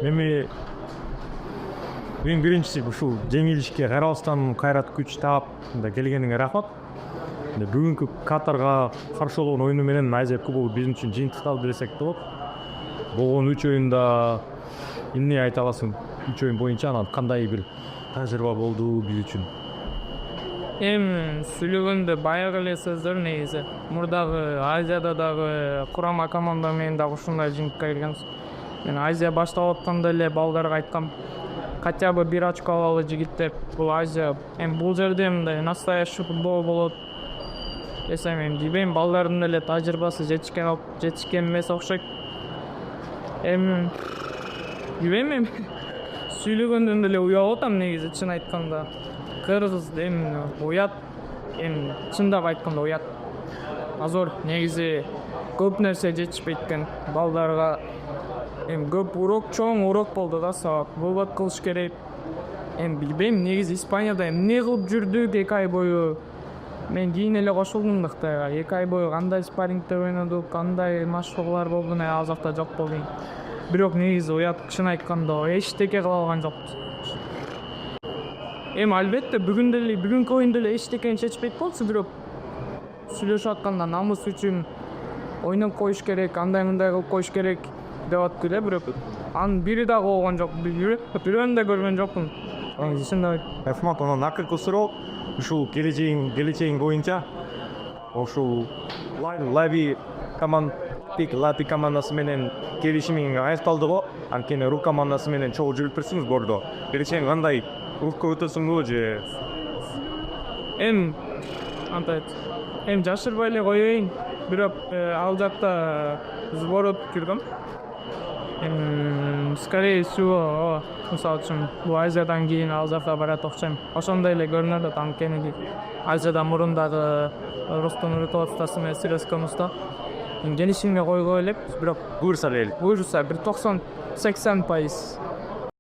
Эми биринчиси ушул жеңилишке карабастан кайрат күч таап келгениңе рахмат. Бүгүнкү Катарга каршы болгон оюну менен Азия кубогу биздин үчүн жыйынтыкталды десек болот. Болгон 3 оюнда эмне айта аласың? 3 оюн боюнча анан кандай бир тажрыйба болду биз үчүн? Сүйлөгөндө баягы эле сөздөр негизи. Мурдагы Азияда дагы курама команда менен дагы ушундай жыйынтыкка келгенбиз. Мен Азия баштап атканда эле балдарга айткам, хотя бы 1 очко алалы жигиттер. Бул Азия, бул жерде мындай настоящий футбол болот десем, дебейм, балдардын эле тажрыйбасы жетишкен эмес окшойт. Дебейм, сүйлөгөндөн эле уялып атам негизи, чын айтканда. Кыргыз уят, чындап айтканда уят. Азыр негизи көп нерсе жетишпейт экен. Балдарга көп урок, чоң урок болду да, сабак. Вывод кылыш керек. Билбейм, негизи Испанияда эмне кылып жүрдүк 2 ай бою. Мен кийин эле кошулдум Кытайга. 2 ай бою кандай спаррингде ойнодук, кандай машыгуулар болду, ал жакта жок болду. Бирок негизи уят, чын айтканда эчтеке кыла алган жокпуз. Албетте бүгүнкү оюнда эле эчтекени чечпейт болчу, бирок сүйлөшүп атканда намыс үчүн ойноп коюш керек, андай кылып коюш керек деп атты эле, бирок анын бири дагы болгон жок. Бирөөнү да көргөн жокмун. Рахмат, анан акыркы суроо ушул келечегиң боюнча ушул Лави командасы менен келишимиң аякталдыбы? Анткени Рук командасы менен чогуу жүрүп турсуңуз бордо. Келечегиң кандай? Рукка өтөсүңбү же? Жашырбай эле коеюн. Бирок ал жакта сбор өтүп жүргөм. Скорее всего, мисалы үчүн бул Азиядан кийин ал жакка барат окшойм. Ошондой эле көрүнөт да, анткени Азияда мурун дагы Рустам Нуртовстасы менен сүйлөшкөнбүз. Келишимге койгой элек, бирок буюрса бир 90-80%.